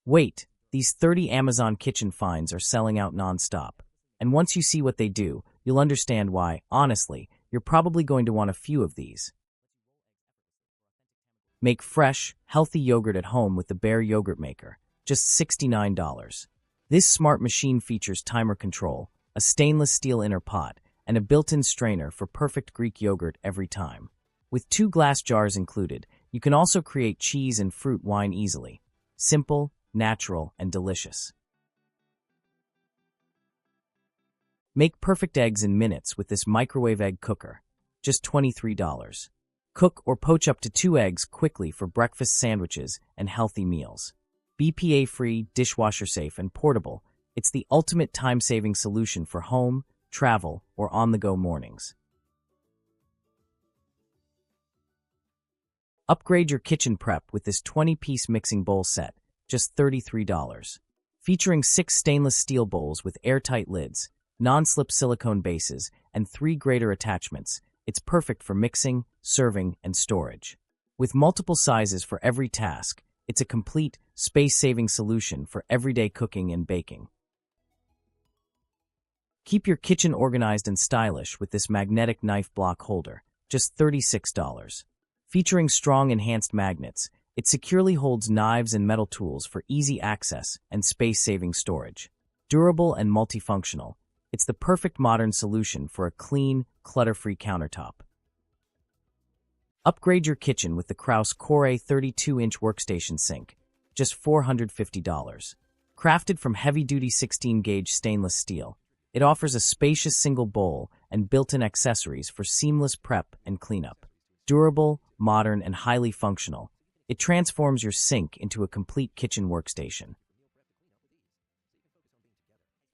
Wait, these 30 Amazon kitchen finds are selling out nonstop. And once you see what they do, you'll understand why, honestly, you're probably going to want a few of these. Make fresh, healthy yogurt at home with the Bear Yogurt Maker, just $69. This smart machine features timer control, a stainless steel inner pot, and a built-in strainer for perfect Greek yogurt every time. With 2 glass jars included, you can also create cheese and fruit wine easily. Simple, natural, and delicious. Make perfect eggs in minutes with this microwave egg cooker, just $23. Cook or poach up to 2 eggs quickly for breakfast sandwiches and healthy meals. BPA-free, dishwasher-safe, and portable, it's the ultimate time-saving solution for home, travel, or on-the-go mornings. Upgrade your kitchen prep with this 20-piece mixing bowl set, just $33. Featuring 6 stainless steel bowls with airtight lids, non-slip silicone bases, and 3 grater attachments, it's perfect for mixing, serving, and storage. With multiple sizes for every task, it's a complete, space-saving solution for everyday cooking and baking. Keep your kitchen organized and stylish with this magnetic knife block holder, just $36. Featuring strong enhanced magnets, it securely holds knives and metal tools for easy access and space-saving storage. Durable and multifunctional, it's the perfect modern solution for a clean, clutter-free countertop. Upgrade your kitchen with the Kraus Core 32-inch workstation sink, just $450. Crafted from heavy-duty 16-gauge stainless steel, it offers a spacious single bowl and built-in accessories for seamless prep and cleanup. Durable, modern, and highly functional, it transforms your sink into a complete kitchen workstation.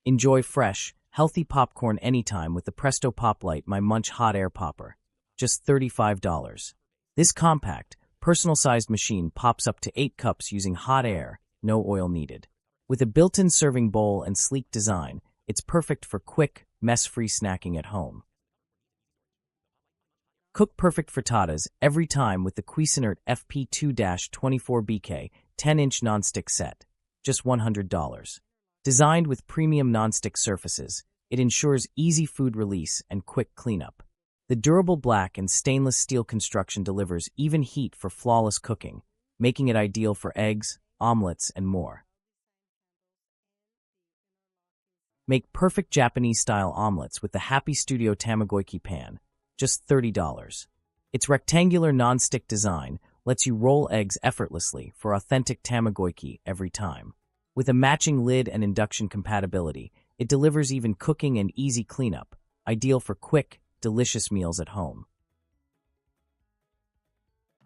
Enjoy fresh, healthy popcorn anytime with the Presto Pop Light My Munch Hot Air Popper, just $35. This compact, personal-sized machine pops up to 8 cups using hot air, no oil needed. With a built-in serving bowl and sleek design, it's perfect for quick, mess-free snacking at home. Cook perfect frittatas every time with the Cuisinart FP2-24BK 10-inch nonstick set, just $100. Designed with premium nonstick surfaces, it ensures easy food release and quick cleanup. The durable black and stainless steel construction delivers even heat for flawless cooking, making it ideal for eggs, omelets, and more. Make perfect Japanese-style omelets with the Happy Studio Tamagoyaki pan, just $30. Its rectangular non-stick design lets you roll eggs effortlessly for authentic tamagoyaki every time. With a matching lid and induction compatibility, it delivers even cooking and easy cleanup, ideal for quick, delicious meals at home.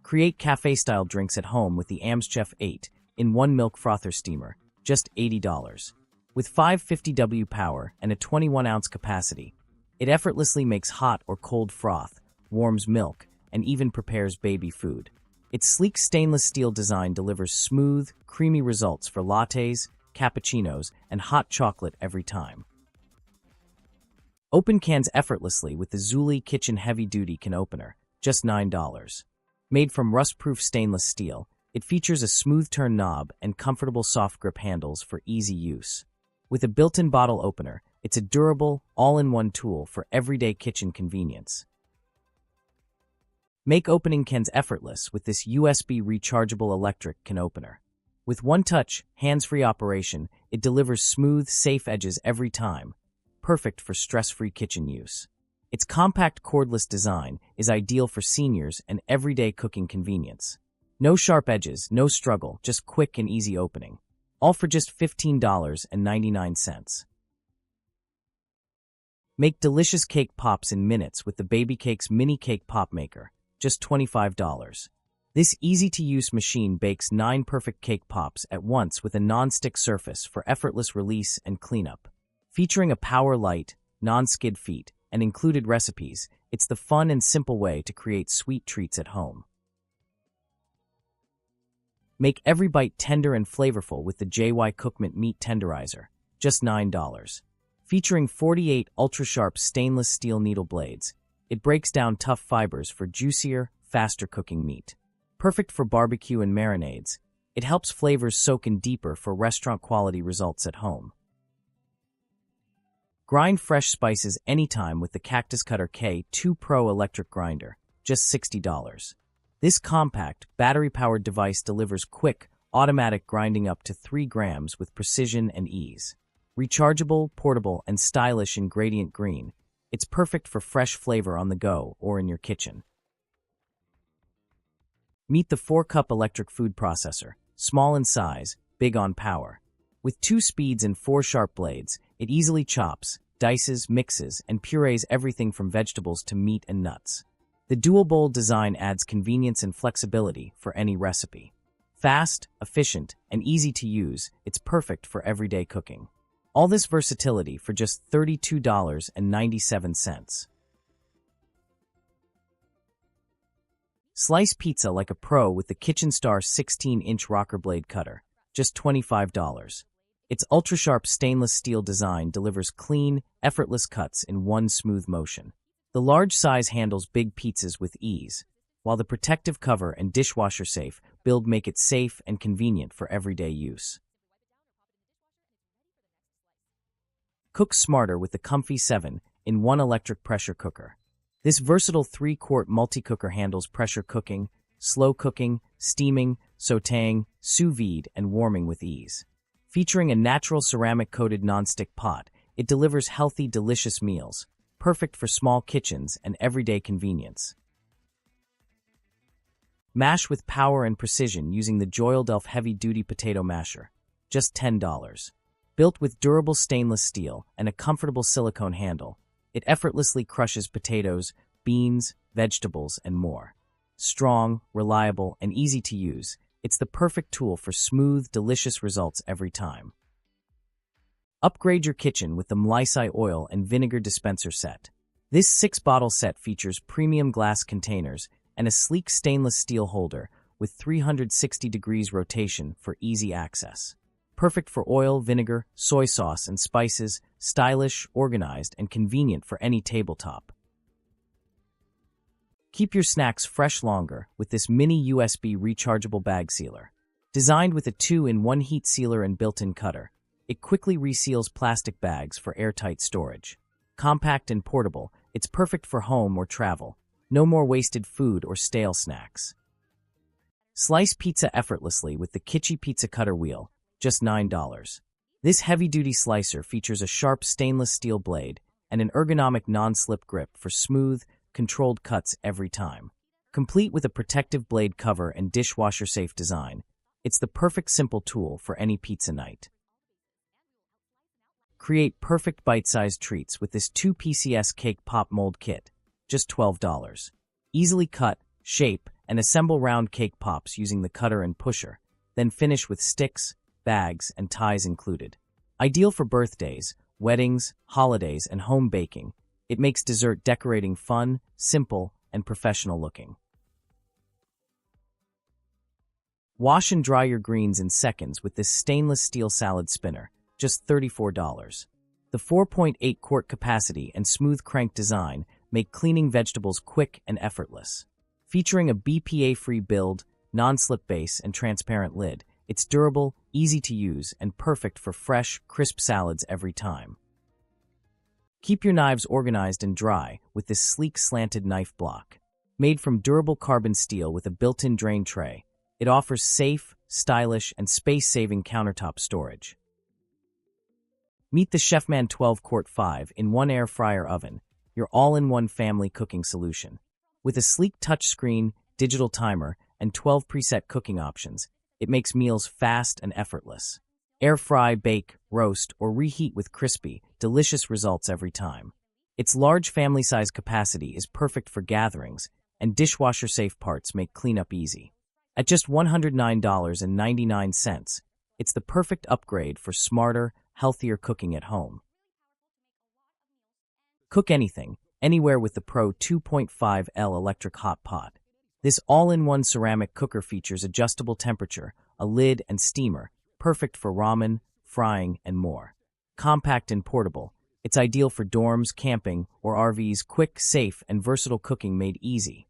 Create cafe-style drinks at home with the Amschef 8-in-1 milk frother steamer, just $80. With 550W power and a 21-ounce capacity, it effortlessly makes hot or cold froth, warms milk, and even prepares baby food. Its sleek stainless steel design delivers smooth, creamy results for lattes, cappuccinos, and hot chocolate every time. Open cans effortlessly with the Zuli Kitchen Heavy Duty Can Opener, just $9. Made from rust-proof stainless steel, it features a smooth turn knob and comfortable soft grip handles for easy use. With a built-in bottle opener, it's a durable, all-in-one tool for everyday kitchen convenience. Make opening cans effortless with this USB rechargeable electric can opener. With one-touch, hands-free operation, it delivers smooth, safe edges every time, perfect for stress-free kitchen use. Its compact cordless design is ideal for seniors and everyday cooking convenience. No sharp edges, no struggle, just quick and easy opening. All for just $15.99. Make delicious cake pops in minutes with the Baby Cakes Mini Cake Pop Maker, just $25. This easy-to-use machine bakes 9 perfect cake pops at once with a non-stick surface for effortless release and cleanup. Featuring a power light, non-skid feet, and included recipes, it's the fun and simple way to create sweet treats at home. Make every bite tender and flavorful with the JY Cookmint Meat Tenderizer, just $9. Featuring 48 ultra-sharp stainless steel needle blades, it breaks down tough fibers for juicier, faster cooking meat. Perfect for barbecue and marinades, It helps flavors soak in deeper for restaurant-quality results at home. Grind fresh spices anytime with the Cactus Cutter K2 Pro electric grinder, just $60. This compact, battery-powered device delivers quick, automatic grinding up to 3 grams with precision and ease. Rechargeable, portable, and stylish in gradient green, it's perfect for fresh flavor on the go or in your kitchen. Meet the 4-cup electric food processor, small in size, big on power. With 2 speeds and 4 sharp blades, it easily chops, dices, mixes, and purees everything from vegetables to meat and nuts. The dual-bowl design adds convenience and flexibility for any recipe. Fast, efficient, and easy to use, it's perfect for everyday cooking. All this versatility for just $32.97. Slice pizza like a pro with the Kitchen Star 16-inch rocker blade cutter, just $25. Its ultra-sharp stainless steel design delivers clean, effortless cuts in one smooth motion. The large size handles big pizzas with ease, while the protective cover and dishwasher-safe build make it safe and convenient for everyday use. Cook smarter with the comfy 7-in-1 electric pressure cooker. This versatile 3-quart multi-cooker handles pressure cooking, slow cooking, steaming, sautéing, sous vide, and warming with ease. Featuring a natural ceramic-coated nonstick pot, it delivers healthy, delicious meals, perfect for small kitchens and everyday convenience. Mash with power and precision using the Joyeldelf heavy-duty potato masher, just $10. Built with durable stainless steel and a comfortable silicone handle, it effortlessly crushes potatoes, beans, vegetables, and more. Strong, reliable, and easy to use, it's the perfect tool for smooth, delicious results every time. Upgrade your kitchen with the Mlysai oil and vinegar dispenser set. This 6-bottle set features premium glass containers and a sleek stainless steel holder with 360 degrees rotation for easy access. Perfect for oil, vinegar, soy sauce, and spices, stylish, organized, and convenient for any tabletop. Keep your snacks fresh longer with this mini USB rechargeable bag sealer. Designed with a 2-in-1 heat sealer and built-in cutter, it quickly reseals plastic bags for airtight storage. Compact and portable, it's perfect for home or travel. No more wasted food or stale snacks. Slice pizza effortlessly with the Kitchi Pizza Cutter Wheel, just $9. This heavy-duty slicer features a sharp stainless steel blade and an ergonomic non-slip grip for smooth, controlled cuts every time. Complete with a protective blade cover and dishwasher-safe design, it's the perfect simple tool for any pizza night. Create perfect bite-sized treats with this 2 PCS cake pop mold kit, just $12. Easily cut, shape, and assemble round cake pops using the cutter and pusher, then finish with sticks, bags, and ties included. Ideal for birthdays, weddings, holidays, and home baking, it makes dessert decorating fun, simple, and professional looking. Wash and dry your greens in seconds with this stainless steel salad spinner, just $34. The 4.8-quart capacity and smooth crank design make cleaning vegetables quick and effortless. Featuring a BPA-free build, non-slip base, and transparent lid, it's durable, easy to use, and perfect for fresh, crisp salads every time. Keep your knives organized and dry with this sleek slanted knife block. Made from durable carbon steel with a built-in drain tray, it offers safe, stylish, and space-saving countertop storage. Meet the Chefman 12-quart 5-in-1 air fryer oven, your all-in-one family cooking solution. With a sleek touchscreen, digital timer, and 12 preset cooking options, it makes meals fast and effortless. Air fry, bake, roast, or reheat with crispy, delicious results every time. Its large family-size capacity is perfect for gatherings, and dishwasher-safe parts make cleanup easy. At just $109.99, it's the perfect upgrade for smarter, healthier cooking at home. Cook anything, anywhere with the Pro 2.5L electric hot pot. This all-in-one ceramic cooker features adjustable temperature, a lid, and steamer, perfect for ramen, frying, and more. Compact and portable, it's ideal for dorms, camping, or RVs. Quick, safe, and versatile cooking made easy.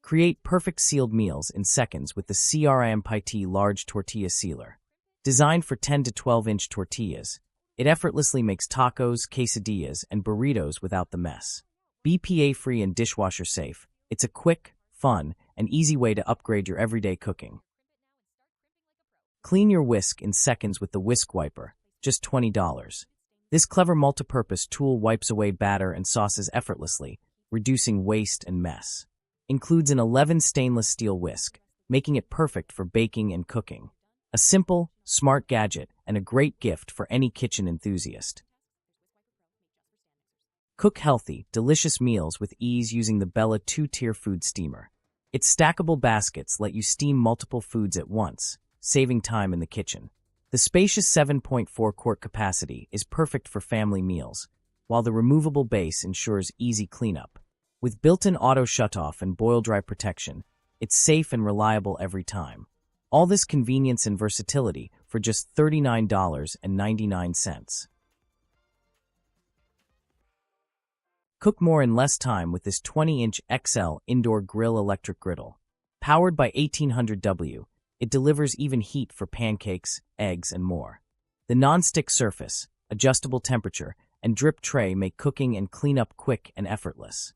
Create perfect sealed meals in seconds with the CRIMPT Large Tortilla Sealer. Designed for 10 to 12-inch tortillas, it effortlessly makes tacos, quesadillas, and burritos without the mess. BPA-free and dishwasher-safe, it's a quick, fun, and easy way to upgrade your everyday cooking. Clean your whisk in seconds with the Whisk Wiper, just $20. This clever multipurpose tool wipes away batter and sauces effortlessly, reducing waste and mess. Includes an 11 stainless steel whisk, making it perfect for baking and cooking. A simple, smart gadget and a great gift for any kitchen enthusiast. Cook healthy, delicious meals with ease using the Bella 2-tier food steamer. Its stackable baskets let you steam multiple foods at once, saving time in the kitchen. The spacious 7.4 quart capacity is perfect for family meals, while the removable base ensures easy cleanup. With built-in auto shutoff and boil-dry protection, it's safe and reliable every time. All this convenience and versatility for just $39.99. Cook more in less time with this 20-inch XL indoor grill electric griddle. Powered by 1800W, it delivers even heat for pancakes, eggs, and more. The non-stick surface, adjustable temperature, and drip tray make cooking and cleanup quick and effortless.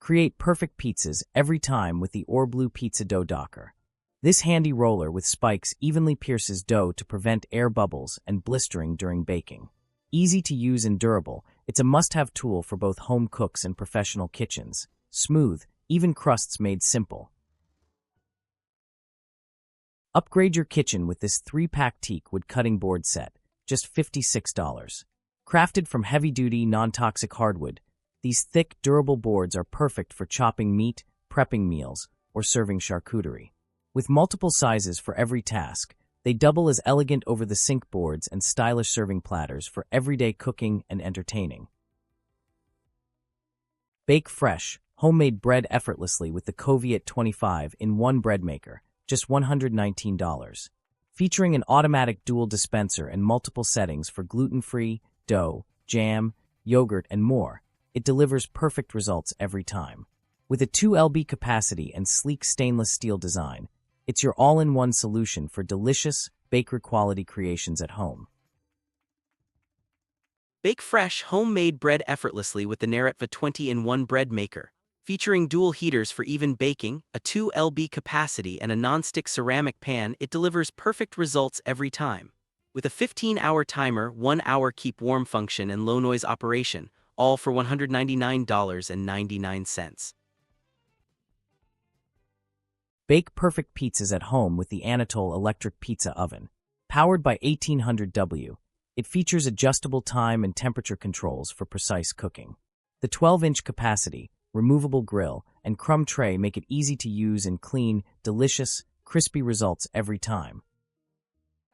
Create perfect pizzas every time with the Blue Pizza Dough Docker. This handy roller with spikes evenly pierces dough to prevent air bubbles and blistering during baking. Easy to use and durable, it's a must-have tool for both home cooks and professional kitchens. Smooth, even crusts made simple. Upgrade your kitchen with this 3-pack teak wood cutting board set, just $56. Crafted from heavy-duty, non-toxic hardwood, these thick, durable boards are perfect for chopping meat, prepping meals, or serving charcuterie. With multiple sizes for every task, they double as elegant over-the-sink boards and stylish serving platters for everyday cooking and entertaining. Bake fresh, homemade bread effortlessly with the Coviet 25-in-1 bread maker, just $119. Featuring an automatic dual dispenser and multiple settings for gluten-free, dough, jam, yogurt, and more, it delivers perfect results every time. With a 2 lb capacity and sleek stainless steel design, it's your all-in-one solution for delicious, bakery-quality creations at home. Bake fresh, homemade bread effortlessly with the Neretva 20-in-1 bread maker. Featuring dual heaters for even baking, a 2 lb capacity, and a non-stick ceramic pan, it delivers perfect results every time. With a 15-hour timer, 1-hour keep warm function, and low-noise operation, all for $199.99. Bake perfect pizzas at home with the Anatole electric pizza oven. Powered by 1800W, it features adjustable time and temperature controls for precise cooking. The 12-inch capacity, removable grill, and crumb tray make it easy to use and clean, delicious, crispy results every time.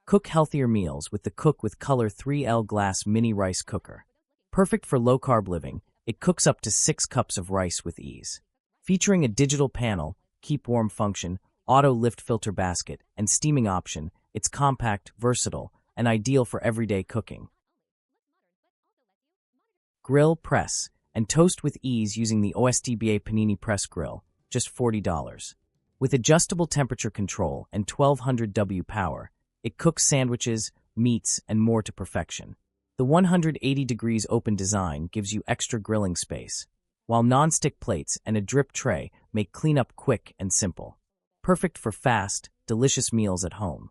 Cook healthier meals with the Cook with Color 3L glass mini rice cooker. Perfect for low-carb living, it cooks up to 6 cups of rice with ease. Featuring a digital panel, keep warm function, auto lift filter basket, and steaming option, it's compact, versatile, and ideal for everyday cooking. Grill, press, and toast with ease using the OSDBA Panini Press Grill, just $40. With adjustable temperature control and 1200W power, it cooks sandwiches, meats, and more to perfection. The 180 degrees open design gives you extra grilling space, while non-stick plates and a drip tray make cleanup quick and simple. Perfect for fast, delicious meals at home.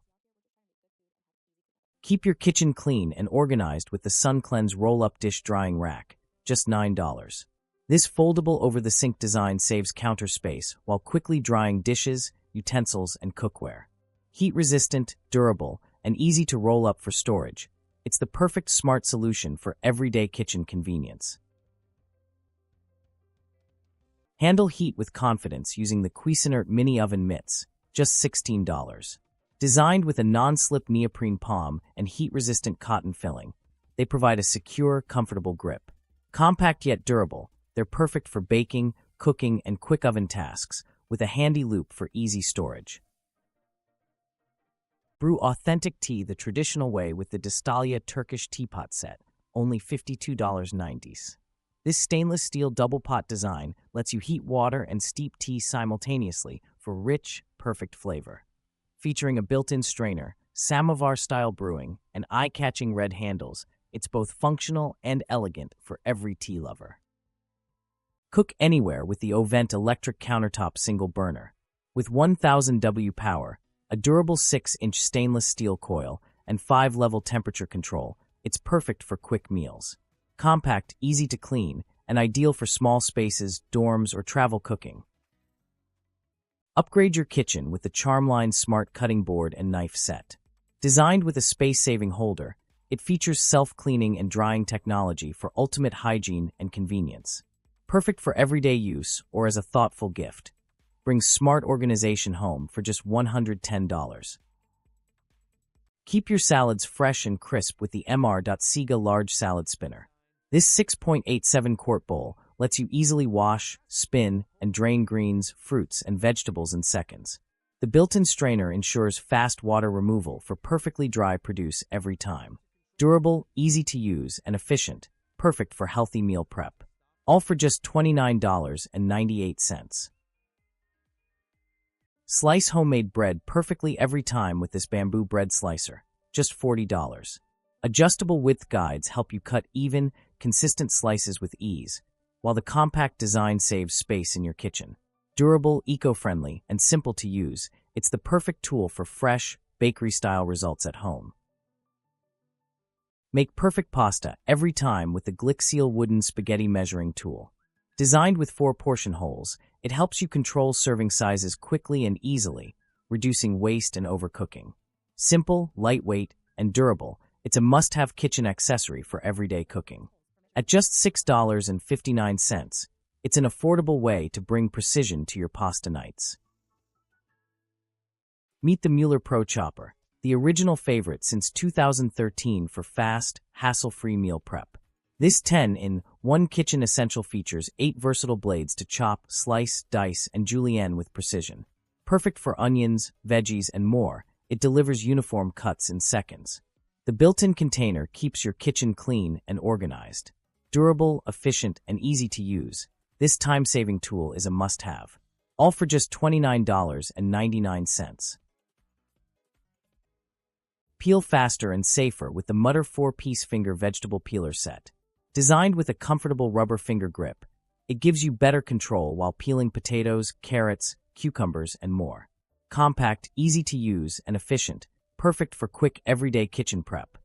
Keep your kitchen clean and organized with the SunCleanse roll-up dish drying rack, just $9. This foldable over-the-sink design saves counter space while quickly drying dishes, utensils, and cookware. Heat-resistant, durable, and easy to roll up for storage, it's the perfect smart solution for everyday kitchen convenience. Handle heat with confidence using the Cuisinart Mini Oven Mitts, just $16. Designed with a non-slip neoprene palm and heat-resistant cotton filling, they provide a secure, comfortable grip. Compact yet durable, they're perfect for baking, cooking, and quick oven tasks, with a handy loop for easy storage. Brew authentic tea the traditional way with the Distalia Turkish teapot set, only $52.90. This stainless steel double pot design lets you heat water and steep tea simultaneously for rich, perfect flavor. Featuring a built-in strainer, samovar-style brewing, and eye-catching red handles, it's both functional and elegant for every tea lover. Cook anywhere with the Ovent electric countertop single burner. With 1000 W power, a durable 6-inch stainless steel coil, and 5-level temperature control, it's perfect for quick meals. Compact, easy to clean, and ideal for small spaces, dorms, or travel cooking. Upgrade your kitchen with the Charmline Smart Cutting Board and Knife Set. Designed with a space-saving holder, it features self-cleaning and drying technology for ultimate hygiene and convenience. Perfect for everyday use or as a thoughtful gift. Brings smart organization home for just $110. Keep your salads fresh and crisp with the Mr.Sega Large Salad Spinner. This 6.87 quart bowl lets you easily wash, spin, and drain greens, fruits, and vegetables in seconds. The built-in strainer ensures fast water removal for perfectly dry produce every time. Durable, easy to use, and efficient, perfect for healthy meal prep. All for just $29.98. Slice homemade bread perfectly every time with this bamboo bread slicer, just $40. Adjustable width guides help you cut even, consistent slices with ease, while the compact design saves space in your kitchen. Durable, eco-friendly, and simple to use, it's the perfect tool for fresh, bakery-style results at home. Make perfect pasta every time with the Glixseal wooden spaghetti measuring tool. Designed with 4 portion holes, it helps you control serving sizes quickly and easily, reducing waste and overcooking. Simple, lightweight, and durable, it's a must-have kitchen accessory for everyday cooking. At just $6.59, it's an affordable way to bring precision to your pasta nights. Meet the Mueller Pro Chopper, the original favorite since 2013 for fast, hassle-free meal prep. This 10-in-1 kitchen essential features 8 versatile blades to chop, slice, dice, and julienne with precision. Perfect for onions, veggies, and more, it delivers uniform cuts in seconds. The built-in container keeps your kitchen clean and organized. Durable, efficient, and easy to use, this time-saving tool is a must-have. All for just $29.99. Peel faster and safer with the Mutter 4-piece finger vegetable peeler set. Designed with a comfortable rubber finger grip, it gives you better control while peeling potatoes, carrots, cucumbers, and more. Compact, easy to use, and efficient, perfect for quick everyday kitchen prep.